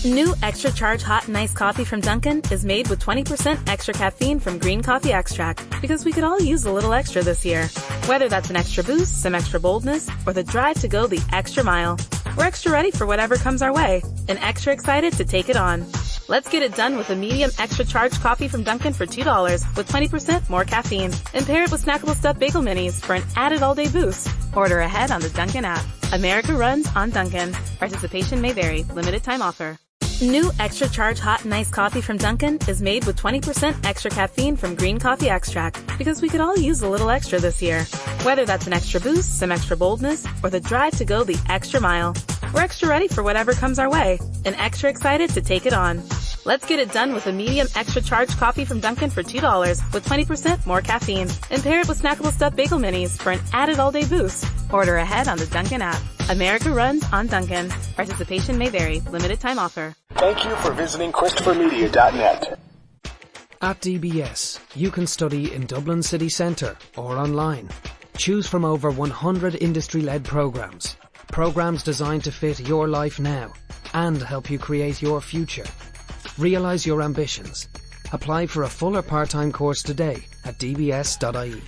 New Extra Charge Hot and Iced Coffee from Dunkin' is made with 20% extra caffeine from green coffee extract, because we could all use a little extra this year. Whether that's an extra boost, some extra boldness, or the drive to go the extra mile, we're extra ready for whatever comes our way, and extra excited to take it on. Let's get it done with a medium extra charged coffee from Dunkin' for $2 with 20% more caffeine. And pair it with snackable stuffed bagel minis for an added all-day boost. Order ahead on the Dunkin' app. America runs on Dunkin'. Participation may vary. Limited time offer. New Extra Charge Hot and Iced Coffee from Dunkin' is made with 20% extra caffeine from green coffee extract, because we could all use a little extra this year. Whether that's an extra boost, some extra boldness, or the drive to go the extra mile, we're extra ready for whatever comes our way, and extra excited to take it on. Let's get it done with a medium extra charged coffee from Dunkin' for $2 with 20% more caffeine. And pair it with snackable stuffed bagel minis for an added all-day boost. Order ahead on the Dunkin' app. America runs on Dunkin'. Participation may vary. Limited time offer. Thank you for visiting ChristopherMedia.net. At DBS, you can study in Dublin city centre or online. Choose from over 100 industry-led programmes. Programmes designed to fit your life now and help you create your future. Realise your ambitions. Apply for a full or part-time course today at dbs.ie.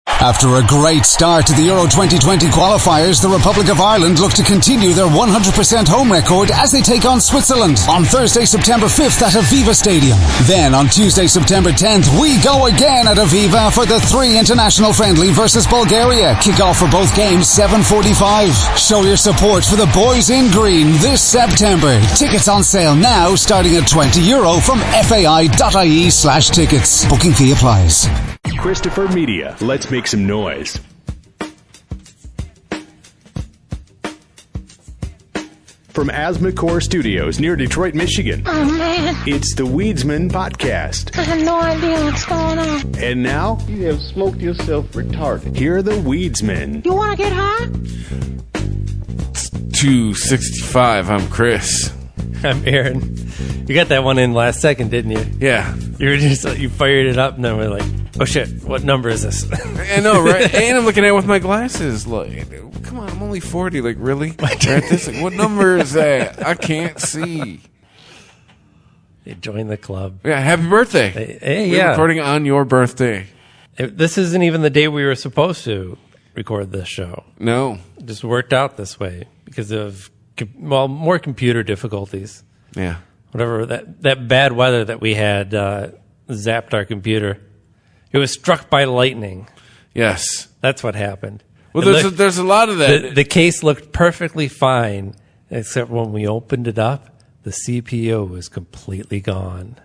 After a great start to the Euro 2020 qualifiers, the Republic of Ireland look to continue their 100% home record as they take on Switzerland on Thursday, September 5th at Aviva Stadium. Then on Tuesday, September 10th, we go again at Aviva for the 3 international friendly versus Bulgaria. Kick-off for both games 7:45. Show your support for the boys in green this September. Tickets on sale now starting at €20 from fai.ie/tickets. Booking fee applies. Christopher Media. Let's make some noise. From Asthmacore Studios near Detroit, Michigan. Oh, man. It's the Weedsman Podcast. I have no idea what's going on. And now, you have smoked yourself retarded. Here are the Weedsmen. You want to get high? 265. I'm Chris. I'm Aaron. You got that one in last second, didn't you? Yeah. You fired it up, and then we're like, oh shit, what number is this? I know, right? And I'm looking at it with my glasses. Like, come on, I'm only 40. Like, really? Right this, like, what number is that? I can't see. You join the club. Yeah, happy birthday. Hey, We're yeah. recording on your birthday. This isn't even the day we were supposed to record this show. No. It just worked out this way because of, more computer difficulties. Yeah. Whatever, that bad weather that we had zapped our computer. It was struck by lightning. Yes. That's what happened. Well, there's a lot of that. The case looked perfectly fine, except when we opened it up, the CPU was completely gone.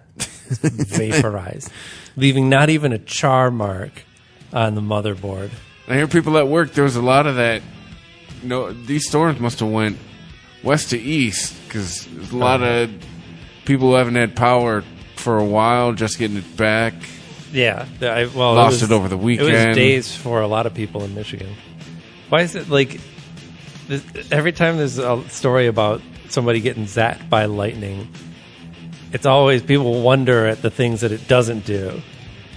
Vaporized. Leaving not even a char mark on the motherboard. I hear people at work, there was a lot of that. No, these storms must have went west to east, because there's a lot of people who haven't had power for a while, just getting it back. Yeah. Lost it over the weekend. It was days for a lot of people in Michigan. Why is it like every time there's a story about somebody getting zapped by lightning, it's always people wonder at the things that it doesn't do.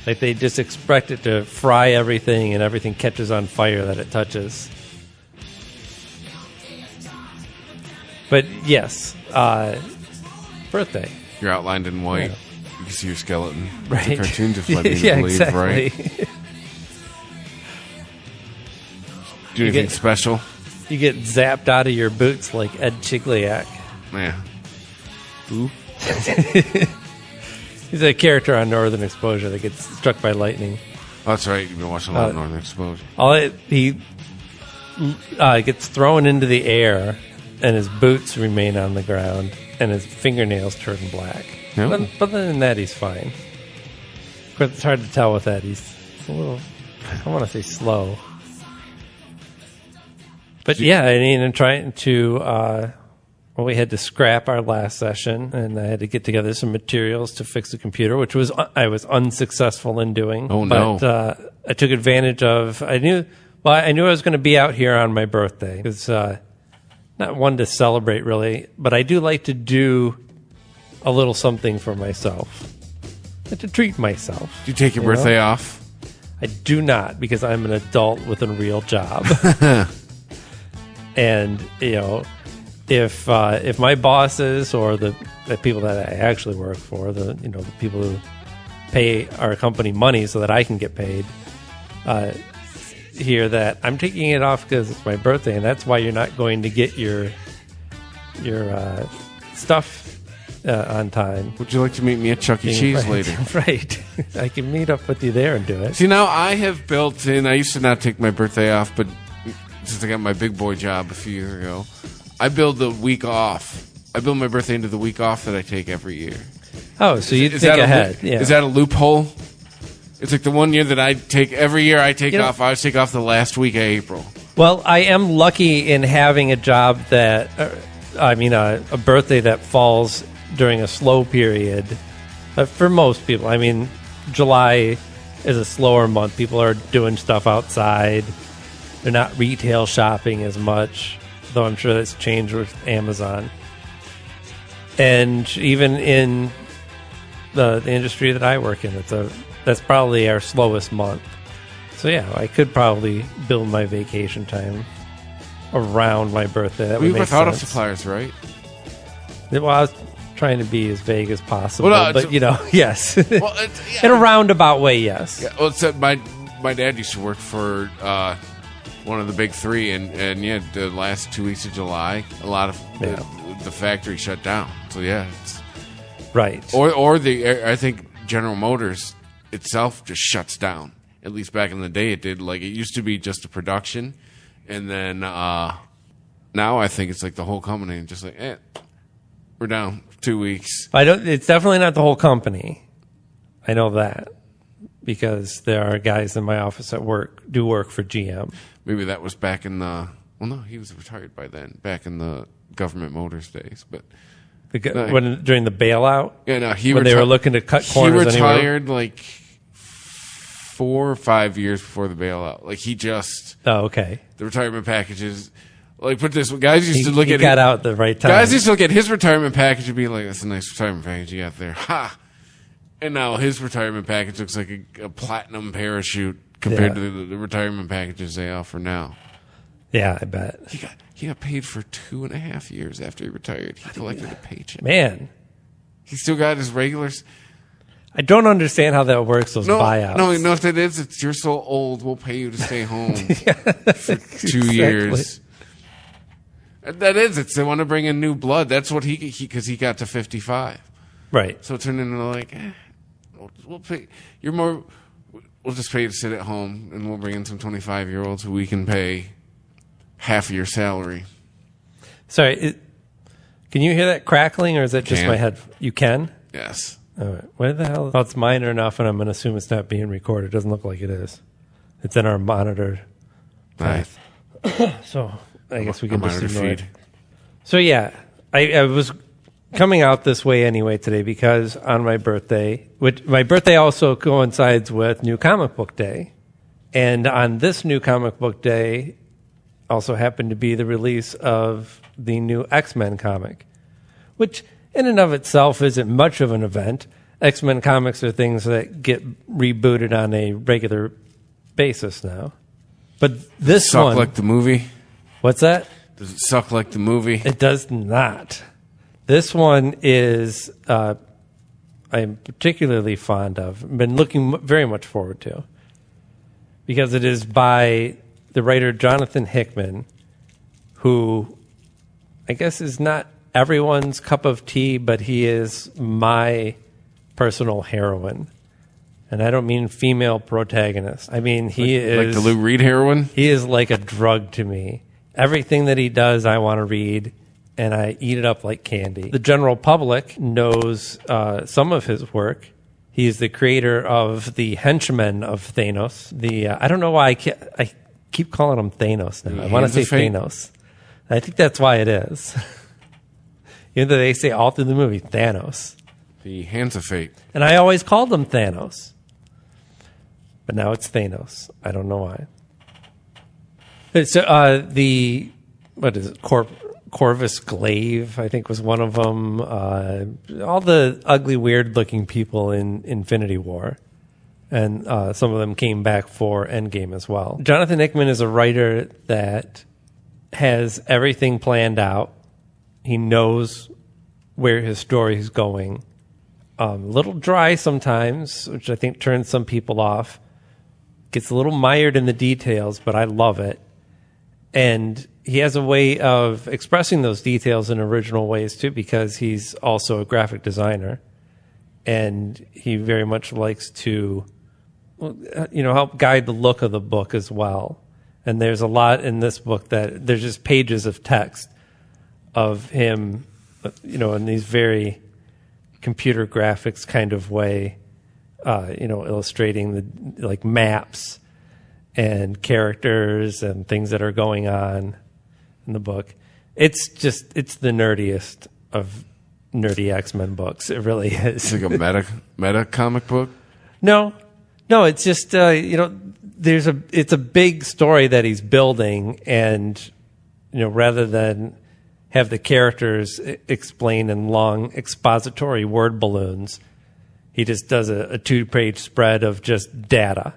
Like they just expect it to fry everything and everything catches on fire that it touches. But yes, birthday. You're outlined in white. Yeah. You can see your skeleton. Right. The cartoon just led me to Yeah, believe, exactly. right? Do anything special? You get zapped out of your boots like Ed Chigliak. Yeah. Ooh. He's a character on Northern Exposure that gets struck by lightning. Oh, that's right. You've been watching a lot of Northern Exposure. He gets thrown into the air, and his boots remain on the ground, and his fingernails turn black. Yeah. But other than that, he's fine. Of course, it's hard to tell with that. He's a little, I want to say slow. But yeah, I mean, I'm trying to, we had to scrap our last session, and I had to get together some materials to fix the computer, which I was unsuccessful in doing. Oh, no. But I took advantage of, I knew I was going to be out here on my birthday. It's not one to celebrate, really, but I do like to do a little something for myself. And to treat myself. Do you take your birthday off? I do not, because I'm an adult with a real job. And, if my bosses or the people that I actually work for, the people who pay our company money so that I can get paid, hear that I'm taking it off because it's my birthday, and that's why you're not going to get your stuff on time. Would you like to meet me at Chuck E. Cheese later? Right. I can meet up with you there and do it. See, now I have built in, I used to not take my birthday off, but since I got my big boy job a few years ago, I build the week off. I build my birthday into the week off that I take every year. Oh, so you think ahead. Yeah. Is that a loophole? It's like the 1 year that I take, every year I take off, I always take off the last week of April. Well, I am lucky in having a job that, a birthday that falls during a slow period. For most people, July is a slower month. People are doing stuff outside. They're not retail shopping as much, though I'm sure that's changed with Amazon. And even in the industry that I work in, that's probably our slowest month. So yeah, I could probably build my vacation time around my birthday. That would make sense. We were thought of suppliers, right? Well, I was trying to be as vague as possible, well, no, but yes. Well, in a roundabout way, yes. Yeah, well, my dad used to work for one of the big three, and the last 2 weeks of July, a lot of the factory shut down. So it's right. Or I think General Motors itself just shuts down. At least back in the day, it did. Like, it used to be just a production, and then now I think it's like the whole company, and just like, we're down 2 weeks. It's definitely not the whole company. I know that because there are guys in my office that do work for GM. Maybe that was back in the. Well, no, he was retired by then. Back in the Government Motors days, but during the bailout. Yeah, no, when they were looking to cut corners. He retired like 4 or 5 years before the bailout. Like, he just. Oh, okay. The retirement packages. Like, put this, guys used to look at. He got out at the right time. Guys used to look at his retirement package and be like, "That's a nice retirement package you got there." Ha! And now his retirement package looks like a platinum parachute compared to the retirement packages they offer now. Yeah, I bet. He got paid for 2.5 years after he retired. He collected a paycheck. Man. He still got his regulars. I don't understand how that works, those buyouts. No, you know what it is? It's you're so old, we'll pay you to stay home for 2 years. That is, it's they want to bring in new blood. That's what because he got to 55. Right. So it turned into like, we'll pay, we'll just pay you to sit at home, and we'll bring in some 25-year-olds who we can pay half of your salary. Sorry, can you hear that crackling, or is that just my head? You can? Yes. All right. What the hell? Well, it's minor enough, and I'm going to assume it's not being recorded. It doesn't look like it is. It's in our monitor. Right. So I guess we can just ignore feed. it. So yeah, I was coming out this way anyway today because on my birthday, which my birthday also coincides with New Comic Book Day, and on this New Comic Book Day also happened to be the release of the new X-Men comic, which in and of itself isn't much of an event. X-Men comics are things that get rebooted on a regular basis now. But this suck one... like the movie? What's that? Does it suck like the movie? It does not. This one is... I'm particularly fond of. Been looking very much forward to. Because it is by the writer Jonathan Hickman, who I guess is not everyone's cup of tea, but he is my personal heroine. And I don't mean female protagonist. I mean, he is... Like the Lou Reed heroine? He is like a drug to me. Everything that he does, I want to read, and I eat it up like candy. The general public knows some of his work. He's the creator of the Henchmen of Thanos. I don't know why I keep calling him Thanos now. I want to say Thanos. I think that's why it is. Even though they say all through the movie, Thanos. The Hands of Fate. And I always called him Thanos. But now it's Thanos. I don't know why. So what is it? Corvus Glaive, I think, was one of them. All the ugly, weird-looking people in Infinity War. And some of them came back for Endgame as well. Jonathan Hickman is a writer that has everything planned out. He knows where his story is going. A little dry sometimes, which I think turns some people off. Gets a little mired in the details, but I love it. And he has a way of expressing those details in original ways, too, because he's also a graphic designer. And he very much likes to, help guide the look of the book as well. And there's a lot in this book that there's just pages of text of him, in these very computer graphics kind of way, illustrating the maps and characters and things that are going on in the book. It's the nerdiest of nerdy X-Men books. It really is. It's like a meta comic book? No, it's just, it's a big story that he's building, and, rather than have the characters explain in long expository word balloons, he just does a 2-page spread of just data.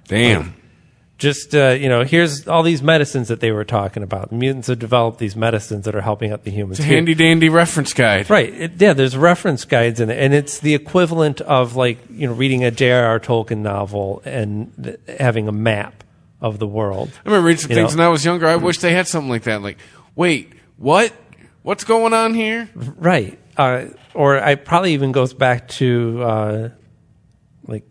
Damn. Here's all these medicines that they were talking about. The mutants have developed these medicines that are helping out the humans. It's a handy-dandy reference guide. Right. There's reference guides in it. And it's the equivalent of, reading a J.R.R. Tolkien novel and having a map of the world. I remember reading some things when I was younger. I wish they had something like that. Like, wait, what? What's going on here? Right. Or it probably even goes back to...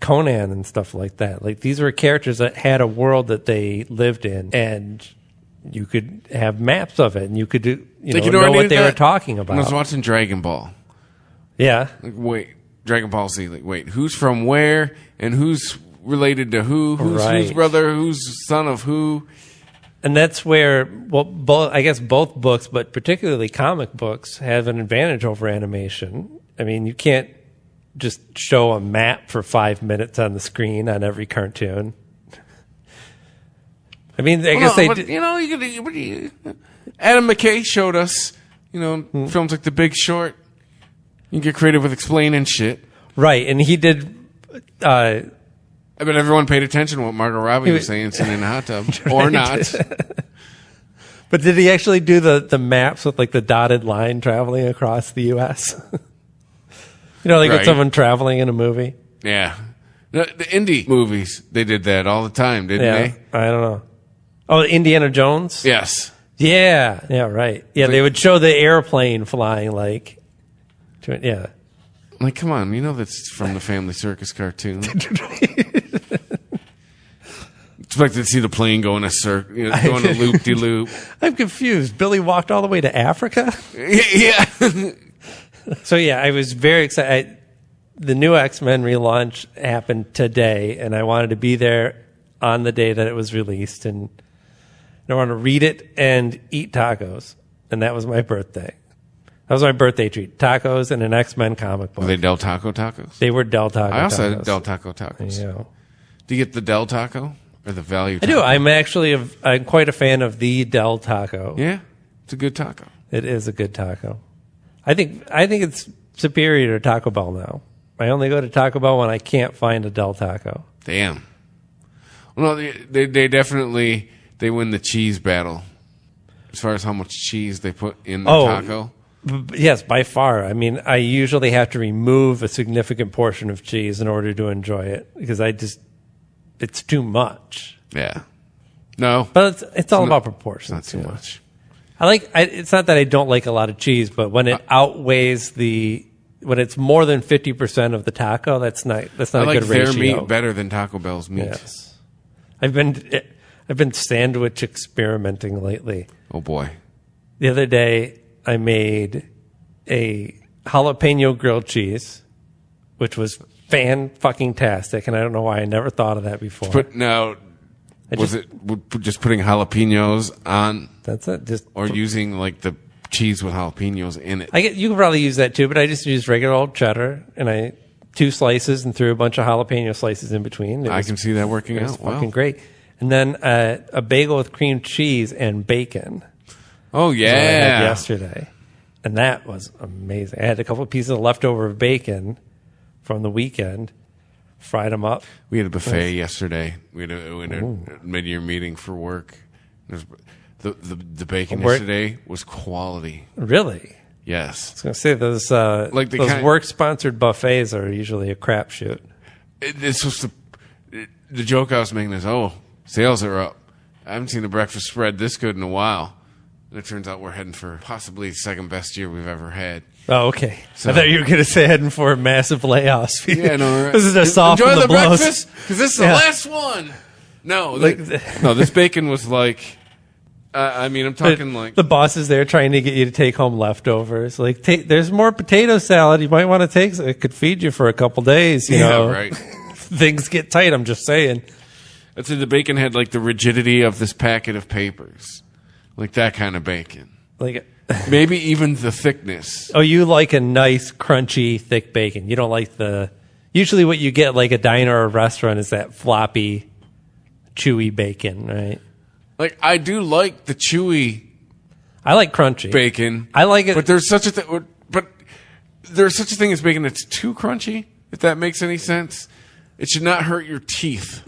Conan and stuff like that. These were characters that had a world that they lived in, and you could have maps of it, and you could know what they were talking about. When I was watching Dragon Ball. Yeah. Dragon Ball Z. Who's from where, and who's related to who? Who's brother? Who's son of who? And that's where, both books, but particularly comic books, have an advantage over animation. I mean, you can't just show a map for 5 minutes on the screen on every cartoon. I mean, Adam McKay showed us, films like The Big Short. You can get creative with explaining shit. Right, and he did... I bet everyone paid attention to what Margot Robbie was saying sitting in a hot tub. Or not. But did he actually do the maps with, the dotted line traveling across the U.S.? With someone traveling in a movie? Yeah. The indie movies, they did that all the time, didn't they? I don't know. Oh, Indiana Jones? Yes. Yeah. Yeah, right. Yeah, they would show the airplane flying, yeah. Come on, that's from the Family Circus cartoon. Expected to see the plane go in a circle, going a loop-de-loop. I'm confused. Billy walked all the way to Africa? Yeah. So, yeah, I was very excited. The new X-Men relaunch happened today, and I wanted to be there on the day that it was released. And I wanted to read it and eat tacos. And that was my birthday. That was my birthday treat. Tacos and an X-Men comic book. Were they Del Taco tacos? They were Del Taco tacos. I also had Del Taco tacos. Yeah. Do you get the Del Taco or the value taco? I do. I'm quite a fan of the Del Taco. Yeah? It's a good taco. It is a good taco. I think it's superior to Taco Bell now. I only go to Taco Bell when I can't find a Del Taco. Damn. Well, no, they definitely win the cheese battle as far as how much cheese they put in the taco. Yes, by far. I mean, I usually have to remove a significant portion of cheese in order to enjoy it because it's too much. Yeah. No. But it's all about proportions. Not too much. It's not that I don't like a lot of cheese, but when it outweighs when it's more than 50% of the taco, that's not a good ratio. I like their meat better than Taco Bell's meat. Yes. I've been sandwich experimenting lately. Oh boy. The other day I made a jalapeno grilled cheese, which was fan-fucking-tastic, and I don't know why I never thought of that before. Was it just putting jalapenos on? That's it. Or using the cheese with jalapenos in it. You could probably use that too, but I just used regular old cheddar, and 2 slices and threw a bunch of jalapeno slices in between. I can see that working out. It was fucking great. And then a bagel with cream cheese and bacon. Oh yeah, I had yesterday, and that was amazing. I had a couple of pieces of leftover bacon from the weekend. Fried them up. We had a buffet yesterday. We had a mid-year meeting for work. The bacon yesterday was quality. Really? Yes. I was going to say those work-sponsored buffets are usually a crapshoot. It's supposed to. The joke I was making is, sales are up. I haven't seen a breakfast spread this good in a while. And it turns out we're heading for possibly the second best year we've ever had. Oh, okay. So, I thought you were going to say heading for massive layoffs. Yeah, no. Right. This is a soft Enjoy the blows. breakfast because this is the last one. No, no. This bacon was like. I'm talking like the boss is there trying to get you to take home leftovers. Like, there's more potato salad you might want to take. So it could feed you for a couple days. You know, right. Things get tight. I'm just saying. I'd say the bacon had like the rigidity of this packet of papers, like that kind of bacon. Like maybe even the thickness. Oh, you like a nice, crunchy, thick bacon. You don't like usually what you get like a diner or a restaurant is that floppy, chewy bacon, right? Like, I do like the chewy. I like crunchy bacon. I like it. But there's such a thing. But there's such a thing as bacon that's too crunchy, if that makes any sense. It should not hurt your teeth.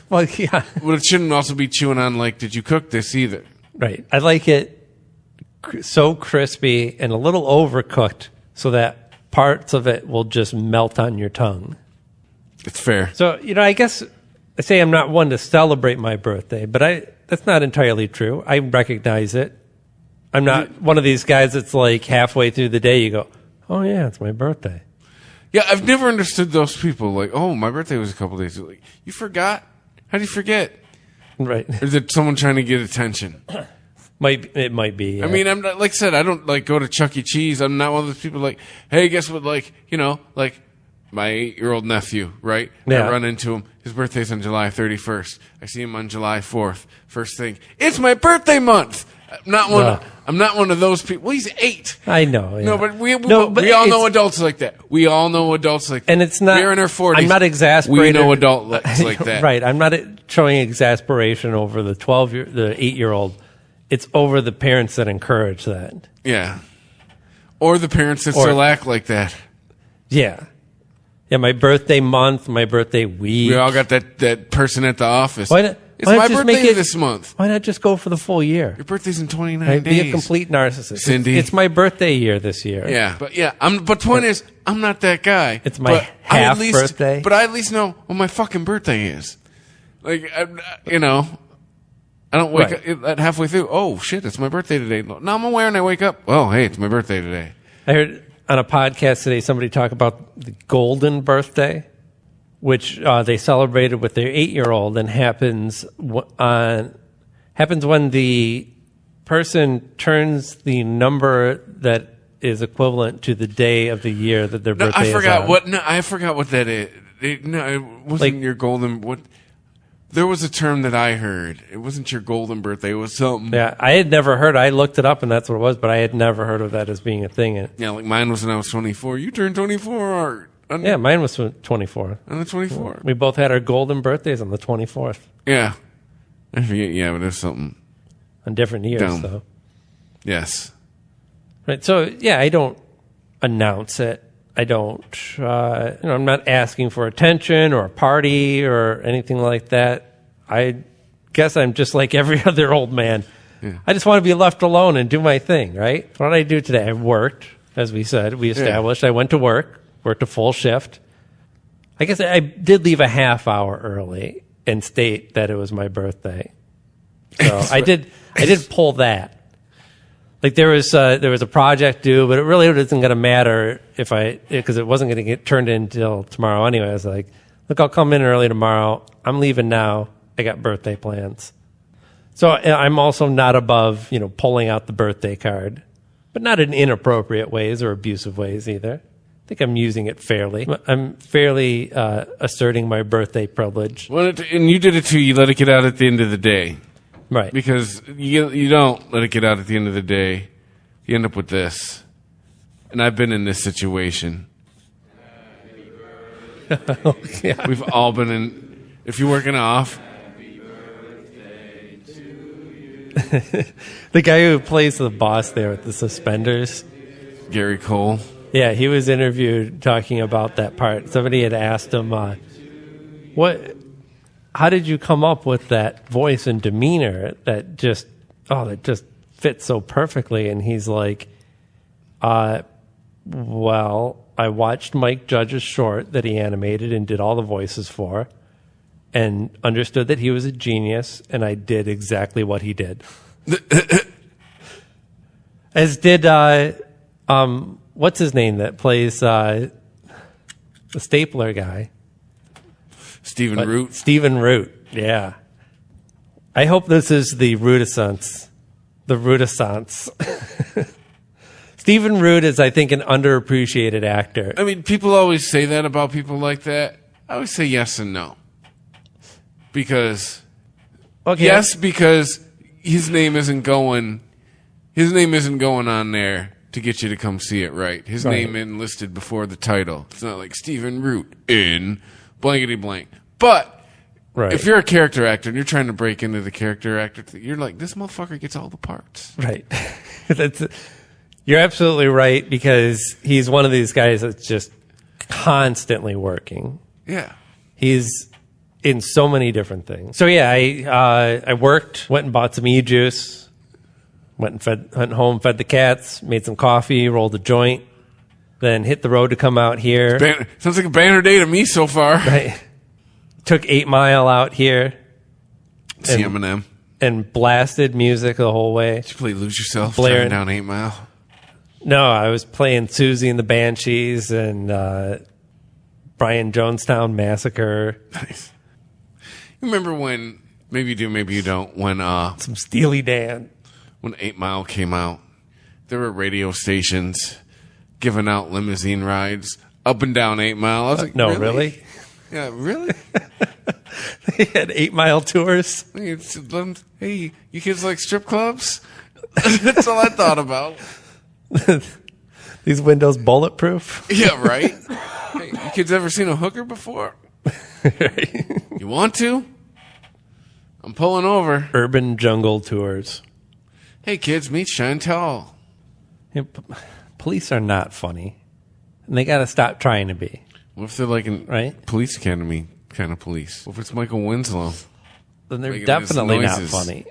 Well, yeah. But it shouldn't also be chewing on, like, did you cook this either? Right. I like it so crispy and a little overcooked so that parts of it will just melt on your tongue. It's fair. So, I guess I say I'm not one to celebrate my birthday, but that's not entirely true. I recognize it. I'm not one of these guys that's like halfway through the day you go, oh, yeah, it's my birthday. Yeah, I've never understood those people. Like, oh, my birthday was a couple days ago. Like, you forgot? How do you forget? Right. Or is it someone trying to get attention? It might be. Yeah. I mean, I'm not, like I said, I don't like go to Chuck E. Cheese. I'm not one of those people like, hey, guess what? Like, like my 8-year-old nephew, right? Yeah. I run into him. His birthday's on July 31st. I see him on July 4th. First thing, it's my birthday month. I'm not one of those people. Well, he's 8. I know. Yeah. No, but we all know adults like that. We all know adults like that. And it's not. We're in our 40s. I'm not exasperated. We know adults like that. Right. I'm not showing exasperation over the 8-year-old. It's over the parents that encourage that. Yeah. Or the parents that still act like that. Yeah. Yeah, my birthday month, my birthday week. We all got that person at the office. It's my my just birthday this month. Why not just go for the full year? Your birthday's in 29 days. Be a complete narcissist. Cindy. It's my birthday year this year. Yeah, but point is, I'm not that guy. It's my half birthday. But I at least know what my fucking birthday is. Like, I don't wake up halfway through. Oh shit, it's my birthday today. No, I'm aware and I wake up. Oh, hey, it's my birthday today. I heard on a podcast today somebody talk about the golden birthday, which they celebrated with their 8-year-old, and happens when the person turns the number that is equivalent to the day of the year that their birthday is on. I forgot what that is. It wasn't your golden. What? There was a term that I heard. It wasn't your golden birthday. It was something. Yeah, I had never heard. I looked it up, and that's what it was. But I had never heard of that as being a thing. Yeah, like mine was when I was 24. You turned 24. Yeah, mine was 24. On the 24th. We both had our golden birthdays on the 24th. Yeah. I forget. Yeah, but there's something. On different years, dumb. though. Yes. Right. So, yeah, I don't announce it. I don't, I'm not asking for attention or a party or anything like that. I guess I'm just like every other old man. Yeah. I just want to be left alone and do my thing, right? What did I do today? I worked, as we said. We established. Yeah. I went to work. Worked a full shift. I guess I did leave a half hour early and state that it was my birthday. So I did pull that. Like there was a project due, but it really isn't going to matter because it wasn't going to get turned in until tomorrow anyway. I was like, look, I'll come in early tomorrow. I'm leaving now. I got birthday plans. So I'm also not above, pulling out the birthday card, but not in inappropriate ways or abusive ways either. I think I'm using it fairly. I'm fairly asserting my birthday privilege. Well, and you did it too. You let it get out at the end of the day. Right. Because you don't let it get out at the end of the day. You end up with this. And I've been in this situation. Yeah. We've all been in. If you're working off. The guy who plays the boss there with the suspenders. Gary Cole. Yeah, he was interviewed talking about that part. Somebody had asked him, how did you come up with that voice and demeanor that just that just fits so perfectly. And he's like, well, I watched Mike Judge's short that he animated and did all the voices for, and understood that he was a genius, and I did exactly what he did. As did, what's his name that plays the stapler guy? Stephen Root. Stephen Root, yeah. I hope this is the Rootissance. The Rootissance. Stephen Root is, I think, an underappreciated actor. I mean, people always say that about people like that. I always say yes and no. Because, yes, because his name isn't going on there to get you to come see it, right? His name isn't listed before the title. It's not like Stephen Root in blankety blank. But if you're a character actor and you're trying to break into the character actor, you're like, this motherfucker gets all the parts. Right. You're absolutely right, because he's one of these guys that's just constantly working. Yeah. He's in so many different things. So yeah, I worked, went and bought some e-juice, went home, fed the cats, made some coffee, rolled a joint, then hit the road to come out here. Sounds like a banner day to me so far. Right. Took 8 Mile out here. See Eminem. And blasted music the whole way. Did you play Lose Yourself driving down 8 Mile? No, I was playing Susie and the Banshees and Brian Jonestown Massacre. Nice. You remember when, maybe you do, maybe you don't, when some Steely Dan. When 8 Mile came out, there were radio stations giving out limousine rides up and down 8 Mile. I was like, no, really? Yeah, really? They had 8 Mile tours. Hey, you kids like strip clubs? That's all I thought about. These windows bulletproof? Yeah, right? Hey, you kids ever seen a hooker before? You want to? I'm pulling over. Urban jungle tours. Hey, kids, meet Chantal. Police are not funny. And they got to stop trying to be. What if they're like a police academy kind of police? What if it's Michael Winslow? Then they're definitely not funny.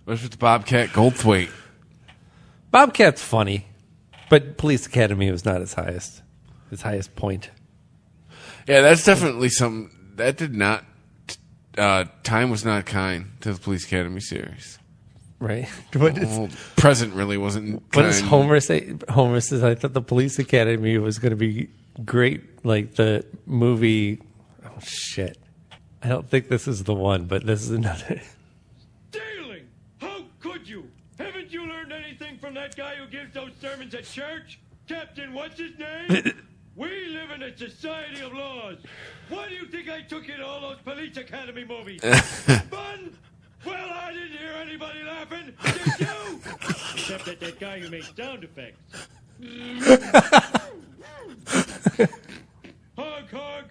What if it's Bobcat Goldthwait? Bobcat's funny, but Police Academy was not his highest point. Yeah, that's definitely something that did not. Time was not kind to the Police Academy series, right? Present really wasn't. What does Homer say? Homer says, "I thought the Police Academy was going to be great, like the movie." Oh shit! I don't think this is the one, but this is another. Stealing! How could you? Haven't you learned anything from that guy who gives those sermons at church? Captain, what's his name? We live in a society of laws. Why do you think I took you to all those Police Academy movies? Fun? Well, I didn't hear anybody laughing. Did you? Except that guy who makes sound effects. Hug, hug.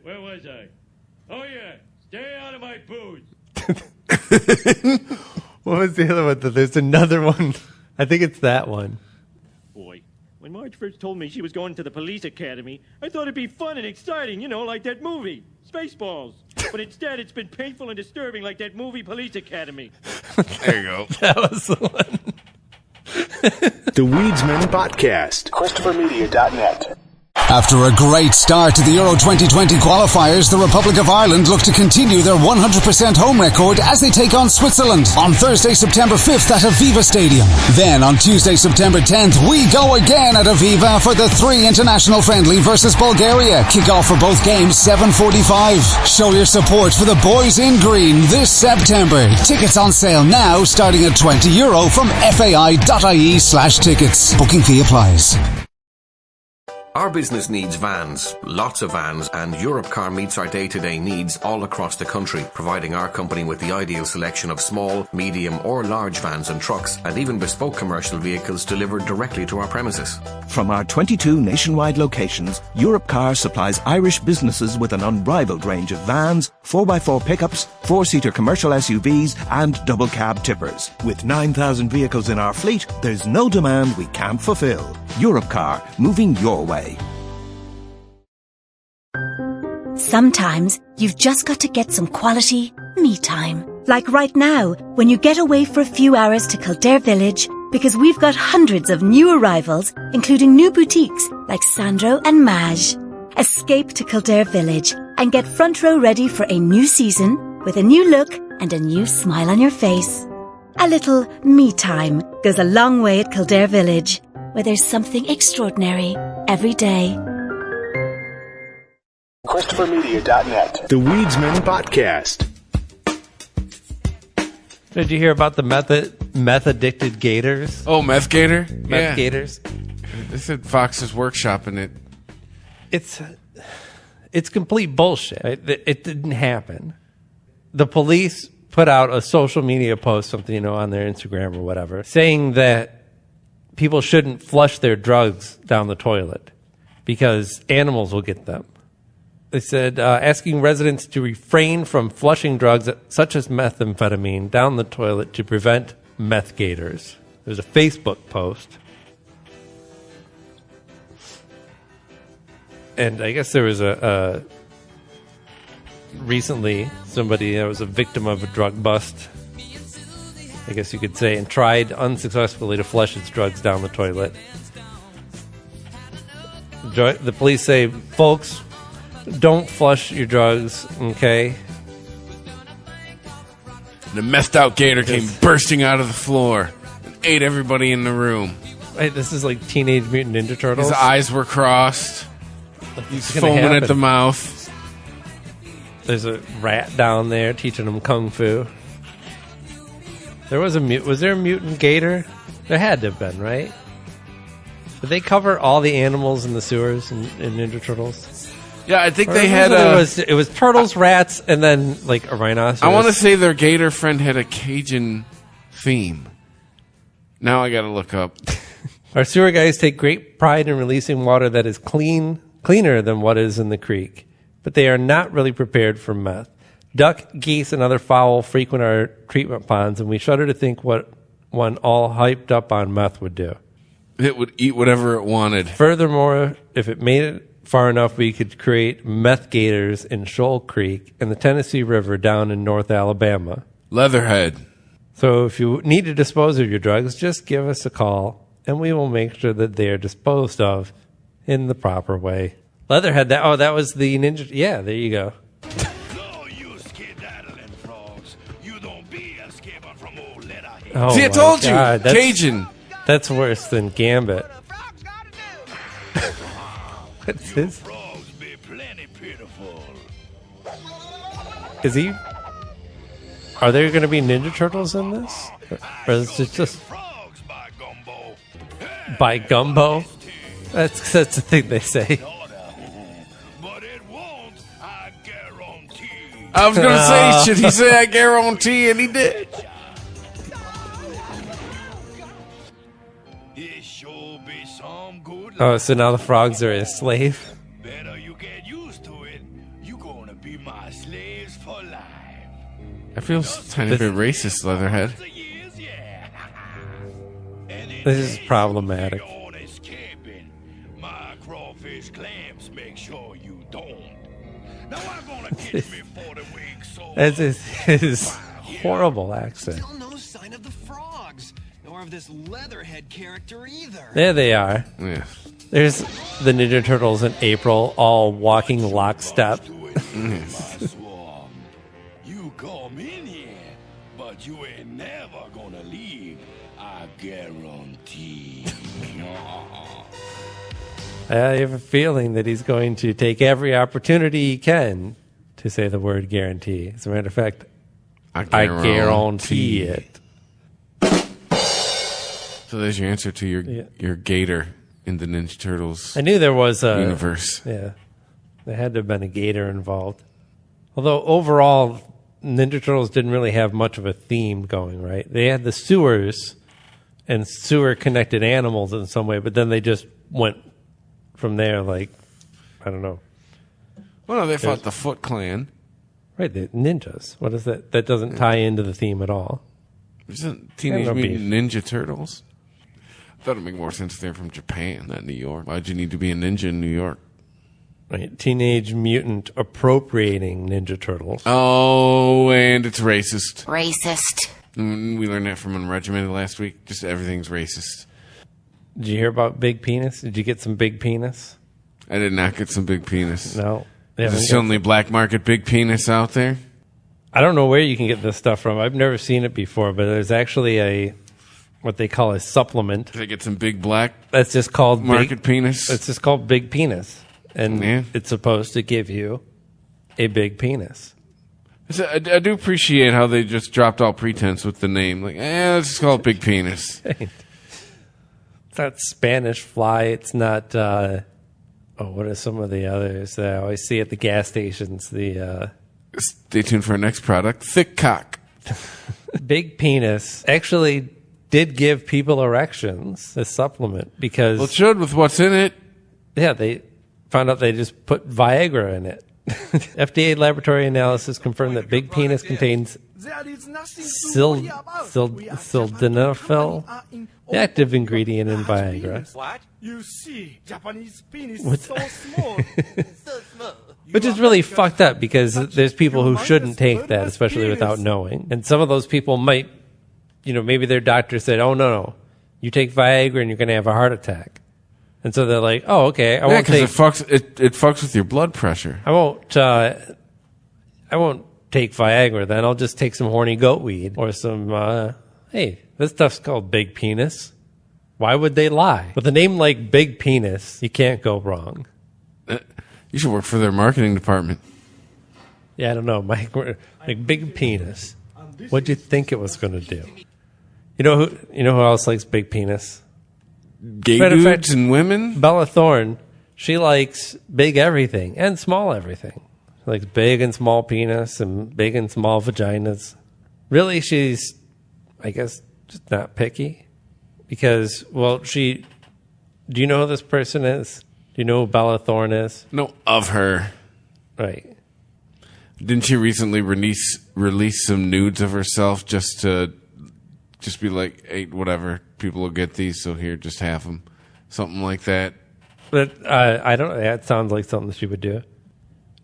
Where was I? Oh, yeah. Stay out of my booze. What was the other one? There's another one. I think it's that one. Boy, when Marge first told me she was going to the Police Academy, I thought it'd be fun and exciting, like that movie, Spaceballs. But instead, it's been painful and disturbing like that movie Police Academy. There you go. That was the one. The Weedsman Podcast. ChristopherMedia.net. After a great start to the Euro 2020 qualifiers, the Republic of Ireland look to continue their 100% home record as they take on Switzerland on Thursday, September 5th at Aviva Stadium. Then on Tuesday, September 10th, we go again at Aviva for the 3 international friendly versus Bulgaria. Kick-off for both games 7:45. Show your support for the boys in green this September. Tickets on sale now starting at €20 from fai.ie/tickets. Booking fee applies. Our business needs vans, lots of vans, and Europcar meets our day-to-day needs all across the country, providing our company with the ideal selection of small, medium or large vans and trucks, and even bespoke commercial vehicles delivered directly to our premises. From our 22 nationwide locations, Europcar supplies Irish businesses with an unrivaled range of vans, 4x4 pickups, 4-seater commercial SUVs and double cab tippers. With 9,000 vehicles in our fleet, there's no demand we can't fulfill. Europcar, moving your way. Sometimes you've just got to get some quality me time. Like right now, when you get away for a few hours to Kildare Village, because we've got hundreds of new arrivals, including new boutiques like Sandro and Maj. Escape to Kildare Village and get front row ready for a new season with a new look and a new smile on your face. A little me time goes a long way at Kildare Village, where there's something extraordinary every day. ChristopherMedia.net. The Weedsman Podcast. Did you hear about the meth addicted gators? Oh, meth gator? Meth gators. They said Fox is workshopping it. It's complete bullshit. It didn't happen. The police put out a social media post, something, on their Instagram or whatever, saying that people shouldn't flush their drugs down the toilet because animals will get them. They said asking residents to refrain from flushing drugs such as methamphetamine down the toilet to prevent meth gators. There's a Facebook post. And I guess there was recently somebody that was a victim of a drug bust, I guess you could say, and tried unsuccessfully to flush its drugs down the toilet. The police say, folks, don't flush your drugs, okay? The methed out gator came bursting out of the floor and ate everybody in the room. Wait, this is like Teenage Mutant Ninja Turtles? His eyes were crossed. He's foaming at the mouth. There's a rat down there teaching him kung fu. Was there a mutant gator? There had to have been, right? Did they cover all the animals in the sewers in Ninja Turtles? Yeah, I think Or they had it was turtles, rats, and then like a rhinoceros. I want to say their gator friend had a Cajun theme. Now I got to look up. Our sewer guys take great pride in releasing water that is cleaner than what is in the creek, but they are not really prepared for meth. Duck, geese, and other fowl frequent our treatment ponds, and we shudder to think what one all hyped up on meth would do. It would eat whatever it wanted. Furthermore, if it made it far enough, we could create meth gators in Shoal Creek and the Tennessee River down in North Alabama. Leatherhead. So if you need to dispose of your drugs, just give us a call, and we will make sure that they are disposed of in the proper way. Leatherhead, that was the ninja. Yeah, there you go. Oh, see, I told you, God, Cajun. That's worse than Gambit. What's this? Is he? Are there going to be Ninja Turtles in this? Or is it just by Gumbo? That's the thing they say. I was going to say, should he say I guarantee? And he did. Oh, so now the frogs are a slave? Better you get used to it. You gonna be my slaves for life. I feel a tiny bit racist, Leatherhead. This is problematic. My crawfish clams make sure you don't. Now I'm gonna get me 40 weeks old. That's his horrible accent. Still no sign of the frogs, nor of this Leatherhead character either. There they are. Yeah. There's the Ninja Turtles in April, all walking lockstep. You come in here, but you ain't never gonna leave. I guarantee. I have a feeling that he's going to take every opportunity he can to say the word guarantee. As a matter of fact, I guarantee it. So there's your answer to your gator in the Ninja Turtles. I knew there was a universe. Yeah, there had to have been a gator involved. Although overall, Ninja Turtles didn't really have much of a theme going, right? They had the sewers and sewer-connected animals in some way, but then they just went from there, like, I don't know. Well, no, they fought the Foot Clan. Right, the ninjas. What is that? That doesn't tie into the theme at all. Isn't Teenage Mutant Ninja Turtles? I thought it'd make more sense if they're from Japan, not New York. Why'd you need to be a ninja in New York? Right, Teenage Mutant Appropriating Ninja Turtles. Oh, and it's racist. Racist. We learned that from Unregimented last week. Just everything's racist. Did you hear about big penis? Did you get some big penis? I did not get some big penis. No. Is this the only black market big penis out there? I don't know where you can get this stuff from. I've never seen it before, but there's actually what they call a supplement. Did I get some big black that's just called market penis? It's just called Big Penis. And it's supposed to give you a big penis. I do appreciate how they just dropped all pretense with the name. Like, let's just call it Big Penis. It's not Spanish fly. It's not, what are some of the others that I always see at the gas stations? Stay tuned for our next product, Thick Cock. Big Penis actually did give people erections, this supplement, because... Well, it showed with what's in it. Yeah, they found out they just put Viagra in it. FDA laboratory analysis confirmed that Big Penis contains sildenafil, the active ingredient in Viagra. What? You see, Japanese penis so small. Which is really fucked up because there's people who shouldn't take that, especially without knowing. And some of those people might, maybe their doctor said, oh, no, you take Viagra and you're going to have a heart attack. And so they're like, oh, okay, I won't take... it fucks with your blood pressure. I won't take Viagra then. I'll just take some horny goat weed or some, hey, this stuff's called Big Penis. Why would they lie? With a name like Big Penis, you can't go wrong. You should work for their marketing department. Yeah, I don't know, Mike. Like Big Penis. What'd you think it was going to do? You know who else likes Big Penis? Gay dudes and women? Bella Thorne. She likes big everything and small everything. She likes big and small penis and big and small vaginas. Really, she's, I guess, just not picky. Because, do you know who this person is? Do you know who Bella Thorne is? No, of her. Right. Didn't she recently release some nudes of herself just to be like, hey, whatever, people will get these, so here, just have them. Something like that. But I don't know. That sounds like something she would do.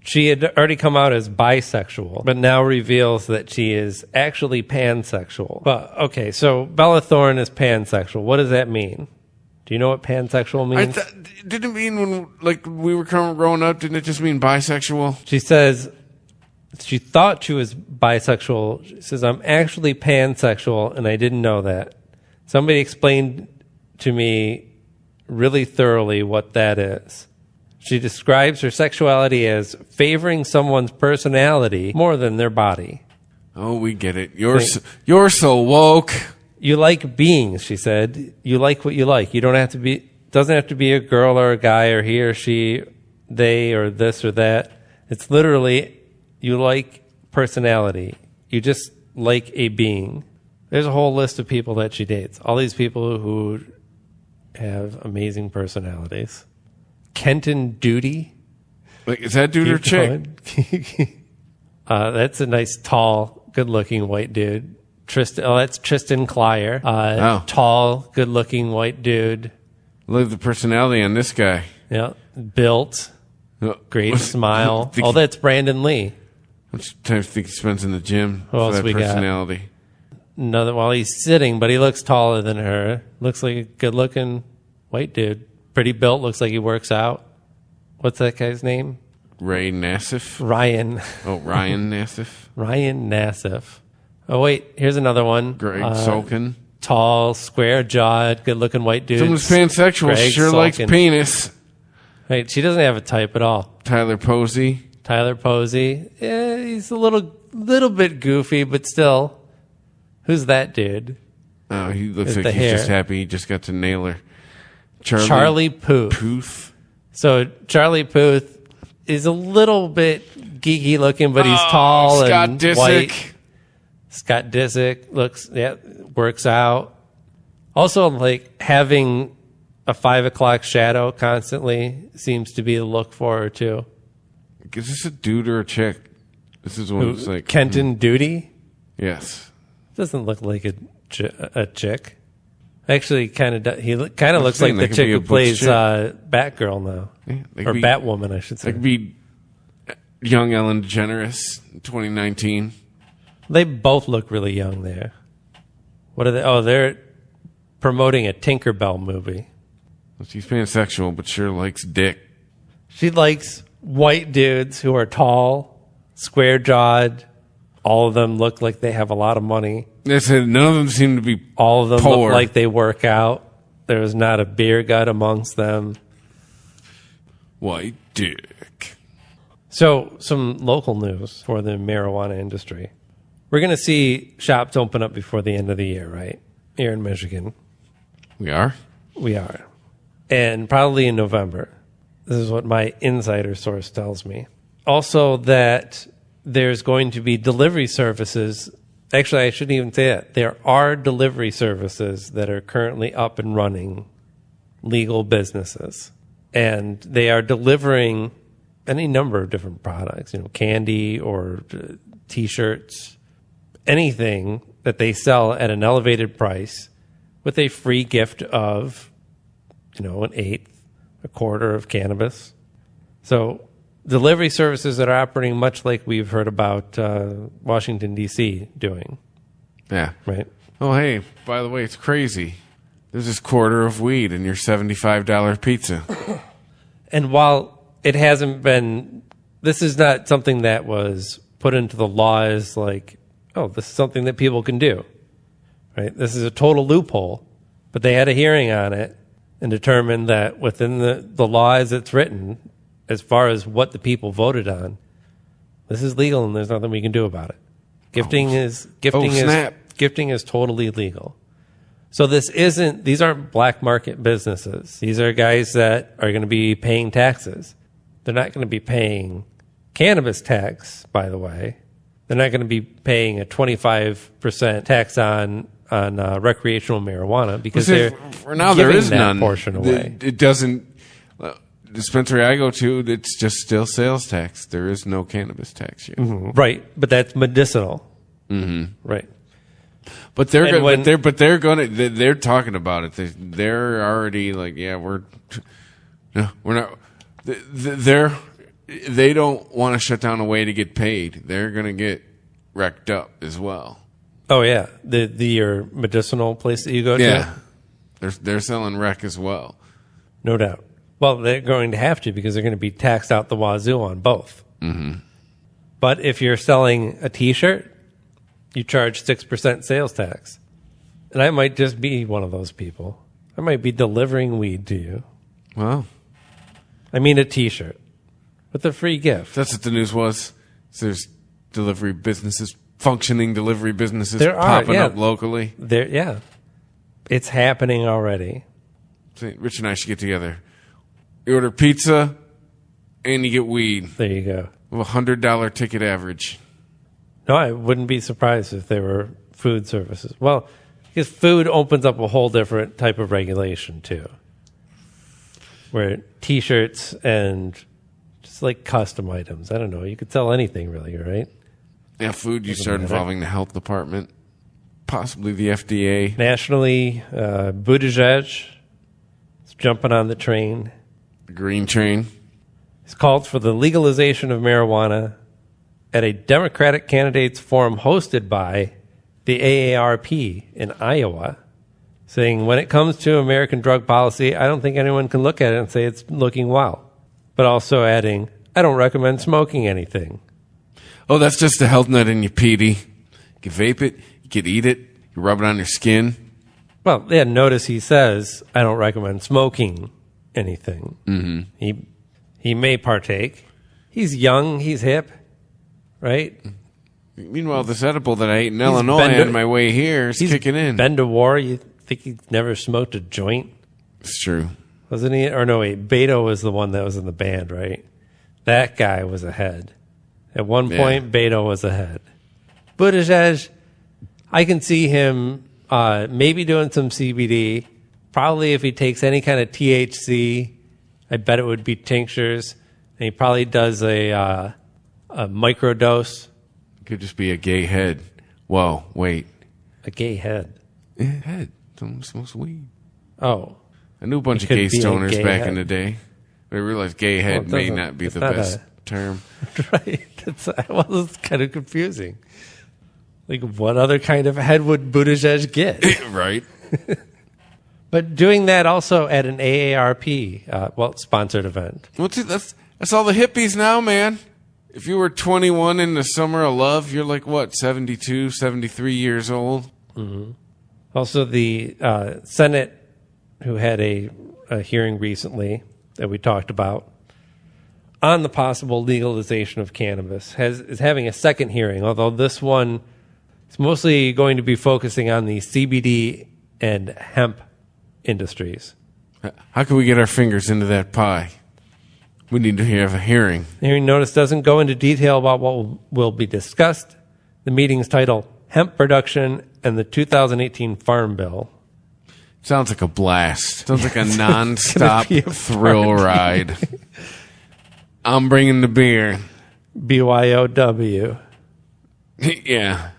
She had already come out as bisexual, but now reveals that she is actually pansexual. But, okay, so Bella Thorne is pansexual. What does that mean? Do you know what pansexual means? Didn't it mean when we were growing up, didn't it just mean bisexual? She says she thought she was bisexual. She says, I'm actually pansexual, and I didn't know that. Somebody explained to me really thoroughly what that is. She describes her sexuality as favoring someone's personality more than their body. Oh, we get it. You're so woke. You like beings, she said. You like what you like. You doesn't have to be a girl or a guy or he or she, they or this or that. It's literally, you like personality. You just like a being. There's a whole list of people that she dates. All these people who have amazing personalities. Kenton Duty. Like, is that dude or chick? That's a nice, tall, good-looking white dude. That's Tristan Clier. Tall, good-looking white dude. Look at the personality on this guy. Yeah, built, great smile. That's Brandon Lee. How much time do you think he spends in the gym Who else for that we personality? Another, while he's sitting, but he looks taller than her. Looks like a good-looking white dude. Pretty built, looks like he works out. What's that guy's name? Ray Nassif? Ryan. Oh, Ryan Nassif? Ryan Nassif. Oh, wait, here's another one. Greg Sulkin. Tall, square-jawed, good-looking white dude. Someone's pansexual. Greg Sure Sulkin. Likes penis. Right, she doesn't have a type at all. Tyler Posey. Yeah, he's a little bit goofy, but still. Who's that dude? Oh, he looks like he's just happy he just got to nail her. Charlie Puth. So Charlie Puth is a little bit geeky looking, but he's tall and white. Scott Disick works out. Also, like having a 5 o'clock shadow constantly seems to be a look for her too. Is this a dude or a chick? This is one that's like Kenton Duty. Yes. Doesn't look like a chick. Actually, he kind of looks like the chick who plays Batgirl now. Yeah, or Batwoman, I should say. That could be young Ellen DeGeneres, 2019. They both look really young there. What are they? Oh, they're promoting a Tinkerbell movie. She's pansexual, but sure likes dick. She likes white dudes who are tall, square-jawed. All of them look like they have a lot of money. I said none of them seem to be All of them poor. look like they work out. There's not a beer gut amongst them. White dick. So, some local news for the marijuana industry. We're going to see shops open up before the end of the year, right? Here in Michigan. We are? We are. And probably in November. This is what my insider source tells me. Also that there's going to be delivery services. Actually, I shouldn't even say that. There are delivery services that are currently up and running, legal businesses. And they are delivering any number of different products, candy or T-shirts, anything that they sell at an elevated price with a free gift of, an eighth, a quarter of cannabis. So delivery services that are operating much like we've heard about Washington, D.C. doing. Yeah. Right? Oh, hey, by the way, it's crazy. There's this quarter of weed in your $75 pizza. And while it hasn't been, this is not something that was put into the law as like, oh, this is something that people can do. Right? This is a total loophole. But they had a hearing on it and determined that within the law as it's written, as far as what the people voted on, this is legal and there's nothing we can do about it. Gifting is totally legal. So these aren't black market businesses. These are guys that are going to be paying taxes. They're not going to be paying cannabis tax, by the way. They're not going to be paying a 25% tax on recreational marijuana because for now giving there is that none. Portion away. It doesn't. Dispensary I go to, it's just still sales tax. There is no cannabis tax here. Mm-hmm. Right, but that's medicinal. Mm-hmm. Right. But they're talking about it. They're already like, yeah, we're not. They don't want to shut down a way to get paid. They're gonna get wrecked up as well. Oh yeah, your medicinal place that you go to. Yeah, they're selling rec as well. No doubt. Well, they're going to have to because they're going to be taxed out the wazoo on both. Mm-hmm. But if you're selling a T-shirt, you charge 6% sales tax. And I might just be one of those people. I might be delivering weed to you. Wow. I mean a T-shirt with a free gift. That's what the news was. So there's functioning delivery businesses popping up locally. Yeah. It's happening already. Rich and I should get together. You order pizza, and you get weed. There you go. $100 ticket average. No, I wouldn't be surprised if they were food services. Well, because food opens up a whole different type of regulation, too. Where T-shirts and just like custom items, I don't know, you could sell anything really, right? Yeah, food, you start involving the health department, possibly the FDA. Nationally, Buttigieg is jumping on the train. The green train. He's called for the legalization of marijuana at a Democratic candidates forum hosted by the AARP in Iowa, saying when it comes to American drug policy, I don't think anyone can look at it and say it's looking well. But also adding, I don't recommend smoking anything. Oh, that's just a health nut in your PD. You can vape it, you can eat it, you rub it on your skin. Well, yeah, notice he says, I don't recommend smoking anything. Mm-hmm. He may partake. He's young, he's hip, right? Meanwhile, this edible that I ate in Illinois on my way here is kicking in. Been to war. You think he never smoked a joint? It's true. Wasn't he? Or no, wait, Beto was the one that was in the band, right? That guy was ahead. At one point, Beto was ahead. Buttigieg, I can see him maybe doing some CBD. Probably if he takes any kind of THC, I bet it would be tinctures. And he probably does a microdose. Could just be a gay head. Whoa, wait. A gay head. Head. Someone smokes weed. Oh. I knew a bunch of gay stoners back in the day. I realized gay head may not be the best term. Right. It's kind of confusing. Like, what other kind of head would Buttigieg get? Right. But doing that also at an AARP, sponsored event. Well, that's all the hippies now, man. If you were 21 in the summer of love, you're like, what, 72, 73 years old? Mm-hmm. Also, the Senate, who had a hearing recently that we talked about on the possible legalization of cannabis, is having a second hearing, although this one is mostly going to be focusing on the CBD and hemp industries. How can we get our fingers into that pie? We need to have a hearing. The hearing notice doesn't go into detail about what will be discussed. The meeting's titled Hemp Production and the 2018 Farm Bill. Sounds like a blast. Sounds like a non-stop thrill ride. I'm bringing the beer. BYOW. Yeah.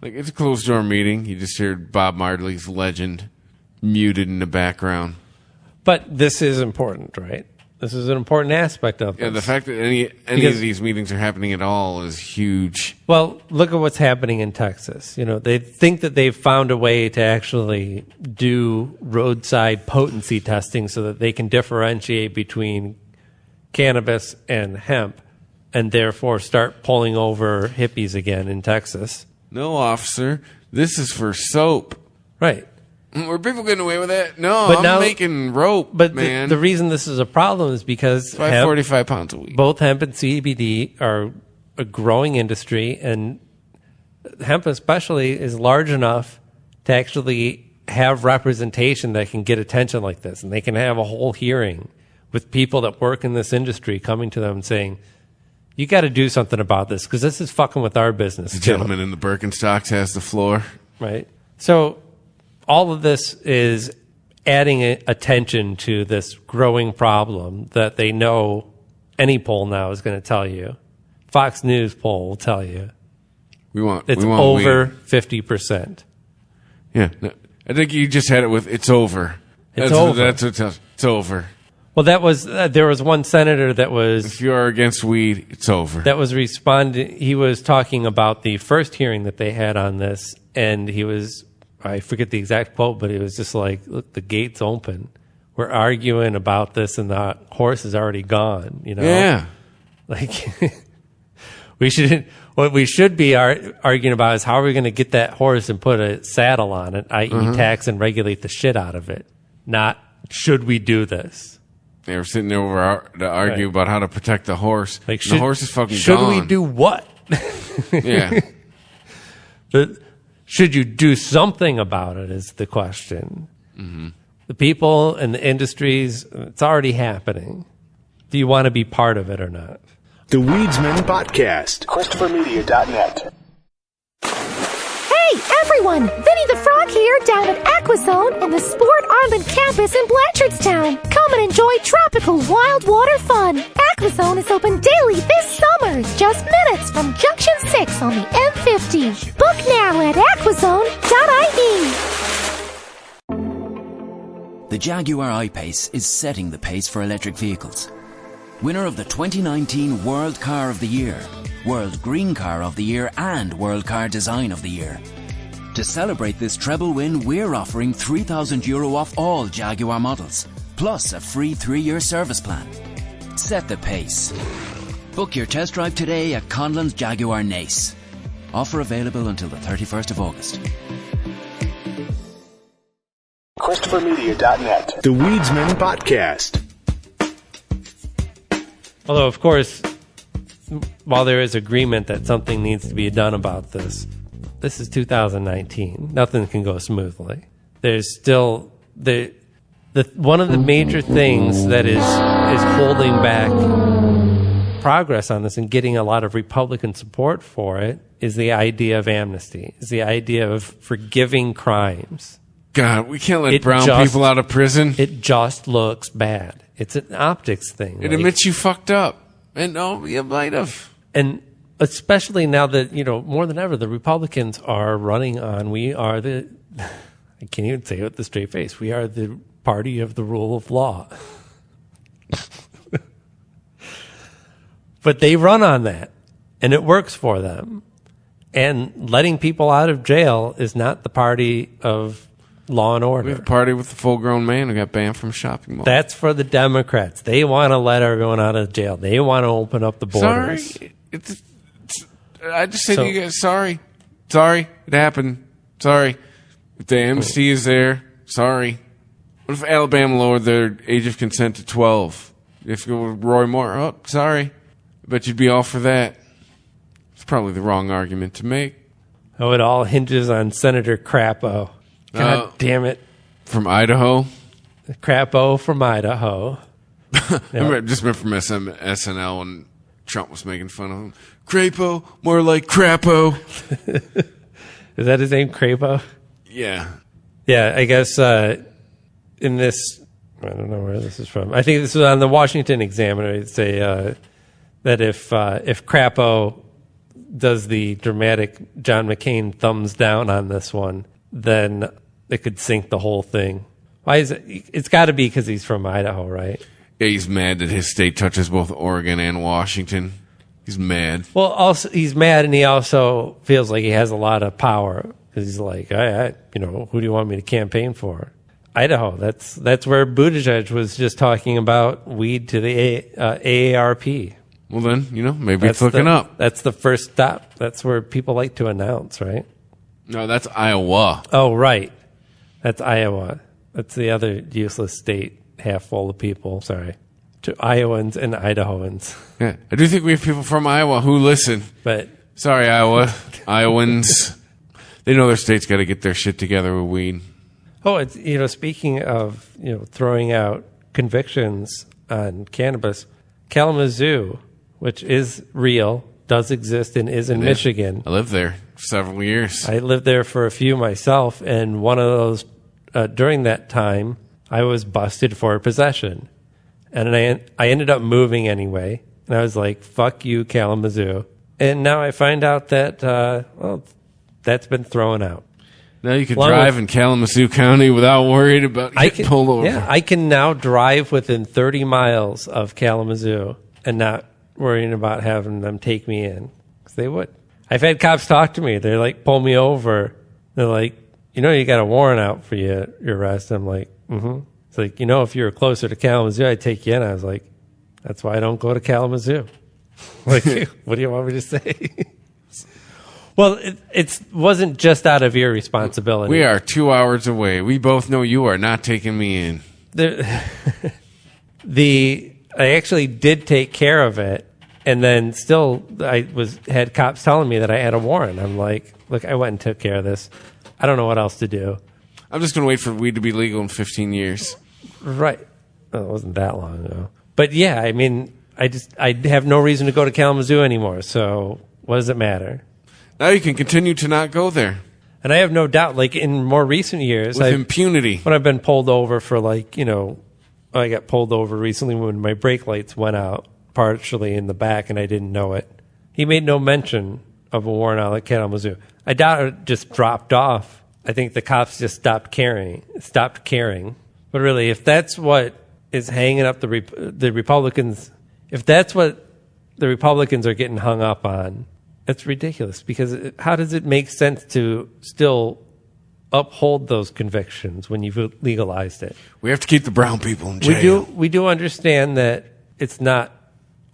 Like, it's a closed-door meeting. You just heard Bob Marley's Legend muted in the background. But this is important, right? This is an important aspect of this. Yeah, the fact that any of these meetings are happening at all is huge. Well, look at what's happening in Texas. You know, they think that they've found a way to actually do roadside potency testing so that they can differentiate between cannabis and hemp and therefore start pulling over hippies again in Texas. No, officer. This is for soap. Right. Were people getting away with that? No, but I'm making rope, but man. The reason this is a problem is because 45 pounds a week. Both hemp and CBD are a growing industry, and hemp especially is large enough to actually have representation that can get attention like this. And they can have a whole hearing with people that work in this industry coming to them and saying, you got to do something about this because this is fucking with our business. The gentleman in the Birkenstocks has the floor. Right. So all of this is adding attention to this growing problem that they know any poll now is going to tell you. Fox News poll will tell you. It's over 50%. Yeah. No, I think you just had it with it's over. It's over. That's what it tells. It's over. Well, that was there was one senator that was... If you're against weed, it's over. That was responding. He was talking about the first hearing that they had on this, and he was... I forget the exact quote, but it was just like, look, the gate's open. We're arguing about this and the horse is already gone, you know? Yeah. Like, what we should be arguing about is how are we going to get that horse and put a saddle on it, i.e. tax and regulate the shit out of it. Not, should we do this? They were sitting there to argue about how to protect the horse. Like, the horse is fucking should gone. Should we do what? Yeah. Should you do something about it is the question. Mm-hmm. The people and the industries, it's already happening. Do you want to be part of it or not? The Weedsman Podcast. ChristopherMedia.net. Hey, everyone! Vinny the Frog here down at Aquazone in the Sport Armband campus in Blanchardstown. Come and enjoy tropical wild water fun. Aquazone is open daily this summer, just minutes from Junction 6 on the M50. Book now at aquazone.ie. The Jaguar I-Pace is setting the pace for electric vehicles. Winner of the 2019 World Car of the Year, World Green Car of the Year and World Car Design of the Year. To celebrate this treble win, we're offering €3,000 off all Jaguar models, plus a free 3-year service plan. Set the pace. Book your test drive today at Conlon's Jaguar Nace. Offer available until the 31st of August. ChristopherMedia.net. The Weedsman Podcast. Although, of course, while there is agreement that something needs to be done about this, this is 2019. Nothing can go smoothly. There's still one of the major things that is holding back progress on this and getting a lot of Republican support for it is the idea of amnesty, is the idea of forgiving crimes. God, we can't let brown people out of prison. It just looks bad. It's an optics thing. It admits you fucked up. And no, you might have. And especially now that, more than ever, the Republicans are running on, we are the, I I can't even say it with a straight face. We are the party of the rule of law. But they run on that, and it works for them. And letting people out of jail is not the party of law and order. We have a party with the full-grown man who got banned from a shopping mall. That's for the Democrats. They want to let everyone out of jail. They want to open up the borders. Sorry. I just said to you guys, sorry. Sorry. It happened. Sorry. If the amnesty is there, sorry. What if Alabama lowered their age of consent to 12? If you go with Roy Moore, oh, sorry. I bet you'd be all for that. It's probably the wrong argument to make. Oh, it all hinges on Senator Crapo. God damn it. From Idaho? Crapo from Idaho. I just remember from SNL when Trump was making fun of him. Crapo, more like Crapo. Is that his name, Crapo? Yeah. Yeah, I guess in this, I don't know where this is from. I think this was on the Washington Examiner. It'd say that if Crapo does the dramatic John McCain thumbs down on this one, then it could sink the whole thing. Why is it? It's got to be because he's from Idaho, right? Yeah, he's mad that his state touches both Oregon and Washington. He's mad. Well, also he's mad, and he also feels like he has a lot of power because he's like, who do you want me to campaign for? Idaho. That's where Buttigieg was just talking about weed to the AARP. Well, then, maybe it's looking up. That's the first stop. That's where people like to announce, right? No, that's Iowa. Oh, right. That's Iowa. That's the other useless state, half full of people. Sorry. To Iowans and Idahoans. Yeah, I do think we have people from Iowa who listen. But sorry, Iowa. Iowans. They know their state's got to get their shit together with weed. Oh, it's speaking of throwing out convictions on cannabis, Kalamazoo, which is real, does exist and is in Michigan. I lived there for several years. I lived there for a few myself, and one of those during that time, I was busted for possession, and I ended up moving anyway. And I was like, "Fuck you, Kalamazoo!" And now I find out that that's been thrown out. Now you can drive in Kalamazoo County without worrying about getting pulled over. Yeah, I can now drive within 30 miles of Kalamazoo and not worrying about having them take me in, because they would. I've had cops talk to me. They're like, pull me over. They're like, you got a warrant out for your arrest. I'm like, mm-hmm. It's like, if you were closer to Kalamazoo, I'd take you in. I was like, that's why I don't go to Kalamazoo. Like, what do you want me to say? Well, it wasn't just out of irresponsibility. We are 2 hours away. We both know you are not taking me in. I actually did take care of it, and then still had cops telling me that I had a warrant. I'm like, look, I went and took care of this. I don't know what else to do. I'm just going to wait for weed to be legal in 15 years. Right. Well, it wasn't that long ago. But yeah, I mean, I have no reason to go to Kalamazoo anymore, so what does it matter? Now you can continue to not go there. And I have no doubt, like in more recent years, with impunity. When I've been pulled over for I got pulled over recently when my brake lights went out partially in the back and I didn't know it. He made no mention of a warrant out at Kalamazoo. I doubt it just dropped off. I think the cops just stopped caring. But really, if that's what is hanging up the Republicans, if that's what the Republicans are getting hung up on, it's ridiculous, because how does it make sense to still uphold those convictions when you've legalized it? We have to keep the brown people in jail. We do understand that it's not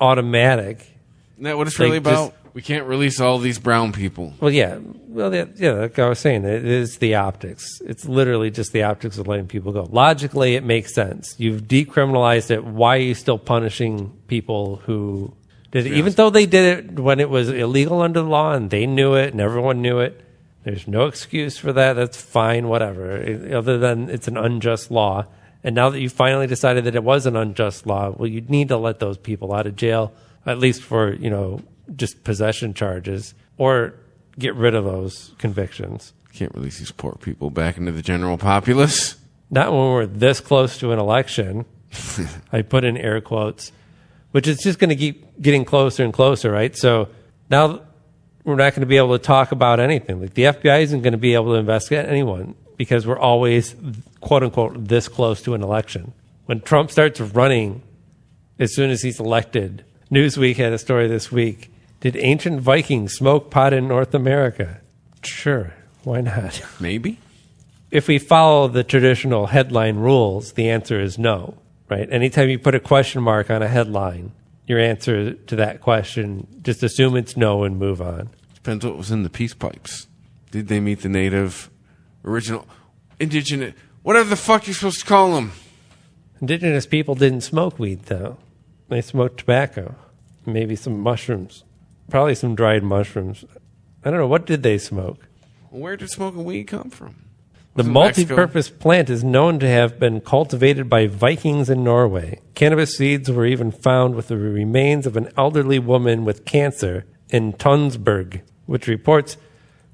automatic. Isn't that what it's really about? We can't release all these brown people. Well, yeah. Like I was saying, it is the optics. It's literally just the optics of letting people go. Logically, it makes sense. You've decriminalized it. Why are you still punishing people who did it? Even though they did it when it was illegal under the law and they knew it and everyone knew it, there's no excuse for that. That's fine, whatever. Other than it's an unjust law. And now that you finally decided that it was an unjust law, well, you need to let those people out of jail, at least for, just possession charges, or get rid of those convictions. Can't release these poor people back into the general populace. Not when we're this close to an election. I put in air quotes, which is just going to keep getting closer and closer, right? So now we're not going to be able to talk about anything. Like the FBI isn't going to be able to investigate anyone because we're always, quote unquote, this close to an election. When Trump starts running, as soon as he's elected, Newsweek had a story this week. Did ancient Vikings smoke pot in North America? Sure, why not? Maybe. If we follow the traditional headline rules, the answer is no, right? Anytime you put a question mark on a headline, your answer to that question, just assume it's no and move on. Depends what was in the peace pipes. Did they meet the native, original, indigenous, whatever the fuck you're supposed to call them? Indigenous people didn't smoke weed, though. They smoked tobacco, maybe some mushrooms, probably some dried mushrooms. I don't know, what did they smoke? Where did smoking weed come from? The multi-purpose plant is known to have been cultivated by Vikings in Norway. Cannabis seeds were even found with the remains of an elderly woman with cancer in Tønsberg, which reports,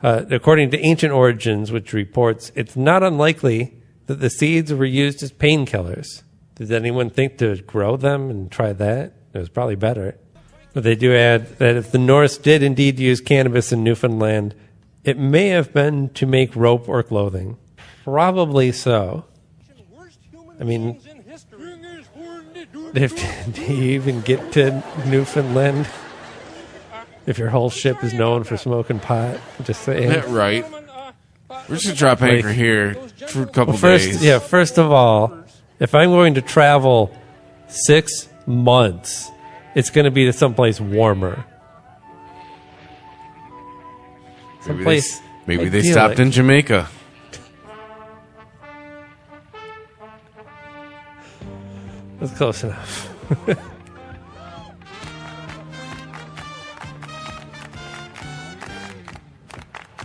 according to Ancient Origins, which reports it's not unlikely that the seeds were used as painkillers. Did anyone think to grow them and try that? It was probably better. But they do add that if the Norse did indeed use cannabis in Newfoundland, it may have been to make rope or clothing. Probably so. I mean, do you even get to Newfoundland if your whole ship is known for smoking pot? Just saying. Yeah, right. We're just going to drop anchor here for a couple days. Yeah, first of all, if I'm going to travel 6 months, it's going to be to someplace warmer. Someplace. Maybe they stopped in Jamaica. That's close enough.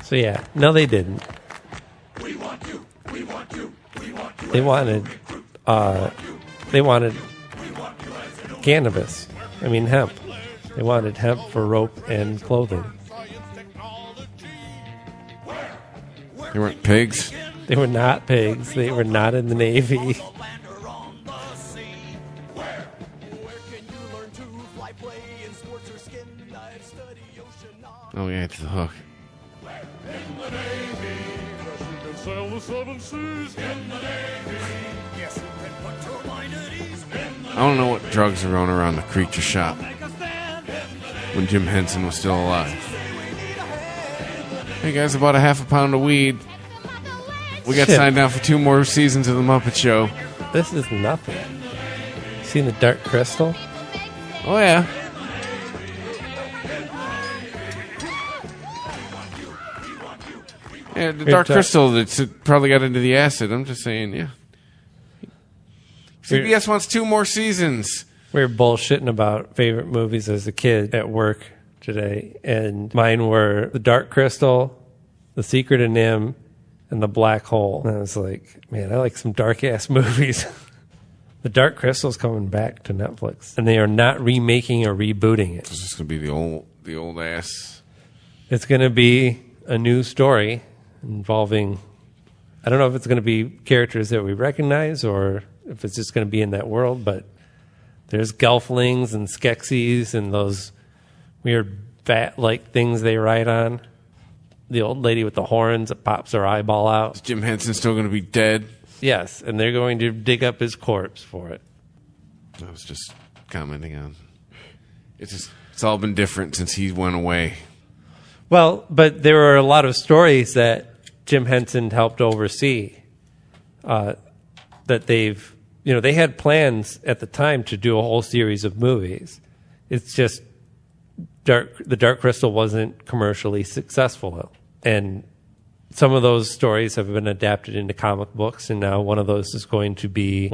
So yeah, no, they didn't. We want you. We want you. We want you. They wanted cannabis. I mean hemp. They wanted hemp for rope and clothing. They weren't pigs. They were not pigs. They were not in the Navy. Oh yeah, it's the hook. I don't know what drugs are going around the creature shop when Jim Henson was still alive. Hey guys, about a half a pound of weed. We got signed down for 2 more seasons of The Muppet Show. This is nothing. Seen the Dark Crystal? Oh yeah. Yeah, the Dark Crystal that's probably got into the acid. I'm just saying, yeah. CBS wants 2 more seasons. We were bullshitting about favorite movies as a kid at work today, and mine were The Dark Crystal, The Secret of Nim, and The Black Hole. And I was like, man, I like some dark-ass movies. The Dark Crystal's coming back to Netflix, and they are not remaking or rebooting it. It's just going to be the old ass. It's going to be a new story involving, I don't know if it's going to be characters that we recognize or if it's just going to be in that world, but there's Gelflings and Skeksis and those weird bat-like things they ride on. The old lady with the horns that pops her eyeball out. Is Jim Henson still going to be dead? Yes, and they're going to dig up his corpse for it. I was just commenting on. It's all been different since he went away. Well, but there were a lot of stories that Jim Henson helped oversee. That they had plans at the time to do a whole series of movies. It's just the Dark Crystal wasn't commercially successful, and some of those stories have been adapted into comic books, and now one of those stories is going to be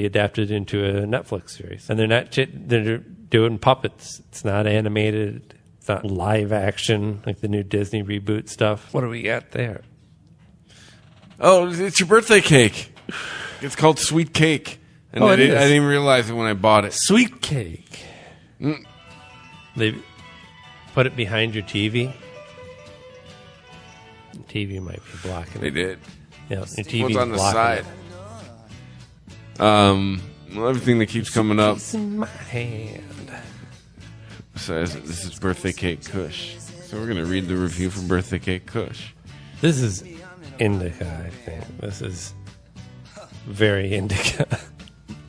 adapted into a Netflix series. And they're doing puppets. It's not animated. It's not live action like the new Disney reboot stuff. What do we got there? Oh, it's your birthday cake. It's called Sweet Cake. And I didn't even realize it when I bought it. Sweet Cake. They put it behind your TV. The TV might be blocking it. They did. Yeah, your TV's What's on the blocking side? Everything that keeps coming up in my hand says this is Birthday Cake Kush. So we're going to read the review from Birthday Cake Kush. This is indica, I think. This is very indica.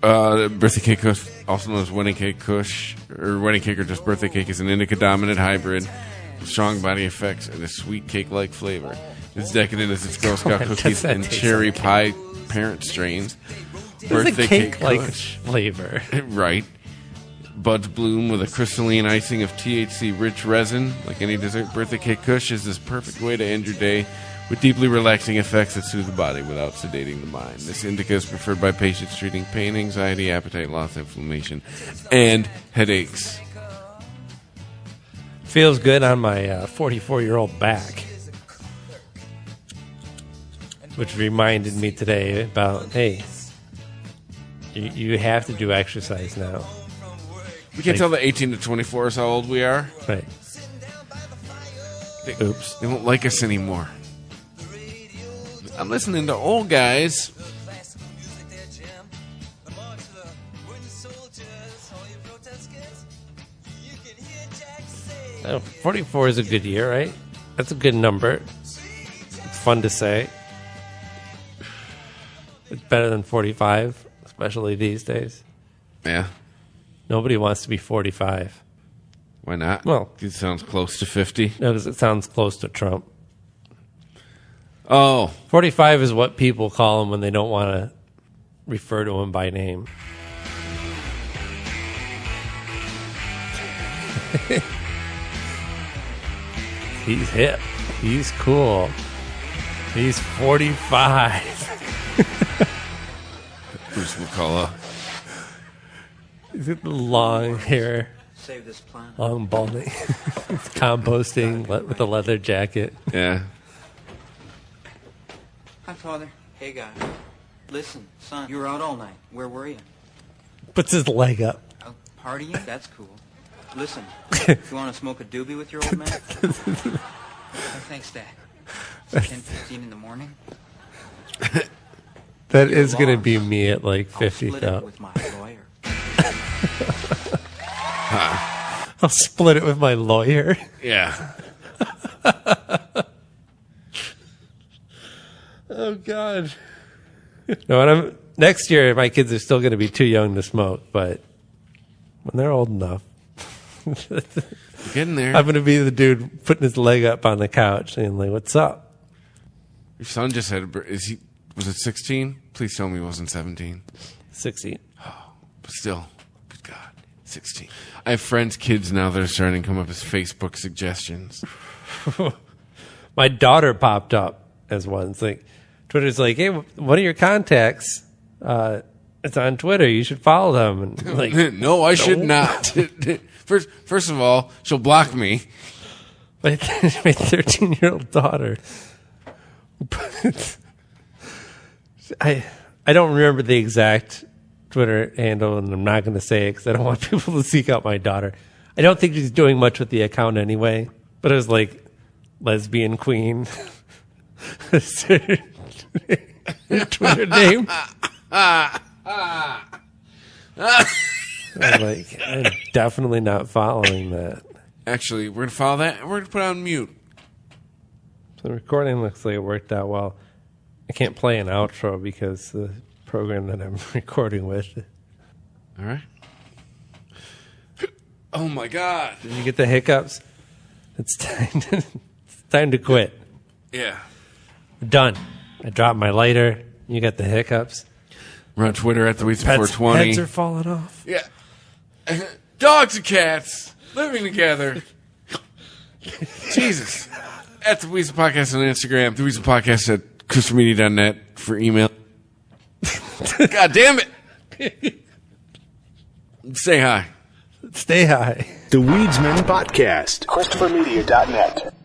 Birthday cake kush, also known as wedding cake kush, or wedding cake or just birthday cake, is an indica-dominant hybrid with strong body effects and a sweet cake-like flavor. It's decadent as its Girl Scout cookies and cherry pie parent strains. Birthday cake-like flavor. Right. Buds bloom with a crystalline icing of THC-rich resin. Like any dessert, birthday cake kush is this perfect way to end your day with deeply relaxing effects that soothe the body without sedating the mind. This indica is preferred by patients treating pain, anxiety, appetite loss, inflammation, and headaches. Feels good on my 44-year-old back. Which reminded me today about, hey, you have to do exercise now. We can't tell the 18 to 24 how old we are. Right. Oops. They won't like us anymore. I'm listening to old guys. 44 is a good year, right? That's a good number. It's fun to say. It's better than 45, especially these days. Yeah. Nobody wants to be 45. Why not? Well, it sounds close to 50. No, because it sounds close to Trump. Oh. 45 is what people call him when they don't want to refer to him by name. He's hip. He's cool. He's 45. Bruce McCullough. He's got the long hair. Save this plant. Long balding. Composting with a leather jacket. Yeah. Hi, Father. Hey, guy. Listen, son, you were out all night. Where were you? Puts his leg up. Out partying? That's cool. Listen, you want to smoke a doobie with your old man? Oh, thanks, Dad. It's 10:15 in the morning. That is going to be me at like 50. I'll split it with my lawyer. I'll split it with my lawyer. Yeah. Oh, God. No, next year, my kids are still going to be too young to smoke, but when they're old enough, getting there. I'm going to be the dude putting his leg up on the couch saying, like, what's up? Your son just had was it 16? Please tell me he wasn't 17. 16. Oh, but still, good God, 16. I have friends' kids now that are starting to come up as Facebook suggestions. My daughter popped up as one. It's like, Twitter's like, hey, one of your contacts, it's on Twitter. You should follow them. And like, no, I should not. First of all, she'll block me. My 13-year-old daughter. I don't remember the exact Twitter handle, and I'm not going to say it because I don't want people to seek out my daughter. I don't think she's doing much with the account anyway, but it was like lesbian queen. Twitter name. I'm like, I'm definitely not following that. Actually, we're going to follow that, and we're going to put it on mute. So the recording looks like it worked out well. I can't play an outro because the program that I'm recording with. All right. Oh, my God. Did you get the hiccups? It's time to quit. Yeah. Done. I dropped my lighter. You got the hiccups. We're on Twitter at TheWeasel420. Heads are falling off. Yeah. Dogs and cats living together. Jesus. At The Weasel Podcast on Instagram. The Weasel Podcast at ChristopherMedia.net for email. God damn it. Say hi. Stay high. The Weedsman Podcast. ChristopherMedia.net.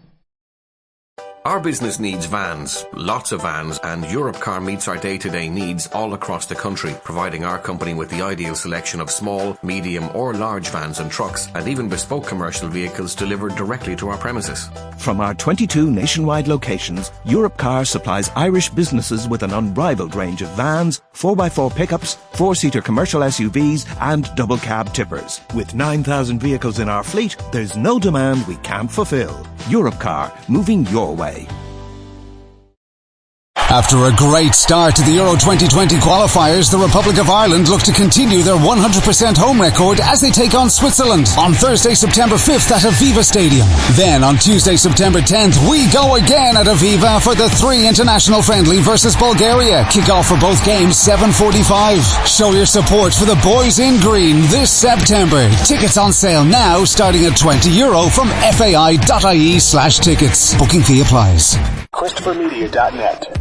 Our business needs vans, lots of vans, and Europcar meets our day-to-day needs all across the country, providing our company with the ideal selection of small, medium, or large vans and trucks, and even bespoke commercial vehicles delivered directly to our premises. From our 22 nationwide locations, Europcar supplies Irish businesses with an unrivaled range of vans, 4x4 pickups, 4-seater commercial SUVs, and double cab tippers. With 9,000 vehicles in our fleet, there's no demand we can't fulfill. Europcar, moving your way. After a great start to the Euro 2020 qualifiers, the Republic of Ireland look to continue their 100% home record as they take on Switzerland on Thursday, September 5th at Aviva Stadium. Then on Tuesday, September 10th, we go again at Aviva for the 3 international friendly versus Bulgaria. Kick-off for both games 7:45. Show your support for the boys in green this September. Tickets on sale now starting at €20 from fai.ie/tickets. Booking fee applies. ChristopherMedia.net.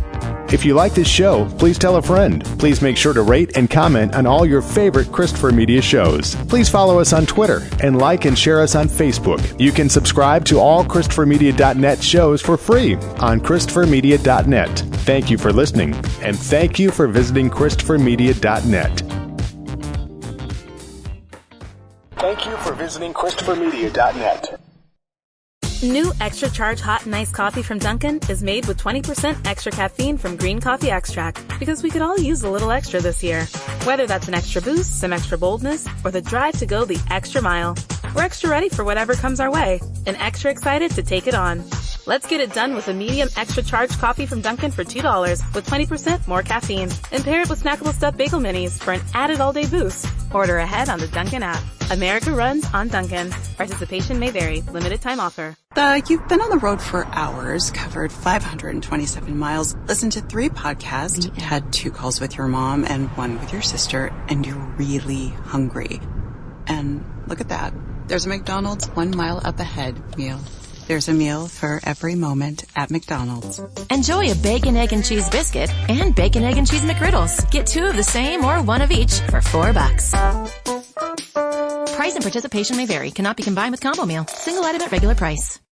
If you like this show, please tell a friend. Please make sure to rate and comment on all your favorite Christopher Media shows. Please follow us on Twitter and like and share us on Facebook. You can subscribe to all ChristopherMedia.net shows for free on ChristopherMedia.net. Thank you for listening, and thank you for visiting ChristopherMedia.net. Thank you for visiting ChristopherMedia.net. New extra charge hot and iced coffee from Dunkin' is made with 20% extra caffeine from green coffee extract, because we could all use a little extra this year. Whether that's an extra boost, some extra boldness, or the drive to go the extra mile, we're extra ready for whatever comes our way and extra excited to take it on. Let's get it done with a medium extra charge coffee from Dunkin' for $2 with 20% more caffeine, and pair it with snackable stuffed bagel minis for an added all-day boost. Order ahead on the Dunkin' app. America runs on Dunkin'. Participation may vary. Limited time offer. You've been on the road for hours, covered 527 miles, listened to 3 podcasts, had 2 calls with your mom and 1 with your sister, and you're really hungry. And look at that. There's a McDonald's 1 mile up ahead meal. There's a meal for every moment at McDonald's. Enjoy a bacon, egg, and cheese biscuit and bacon, egg, and cheese McGriddles. Get 2 of the same or 1 of each for $4. Price and participation may vary. Cannot be combined with combo meal. Single item at regular price.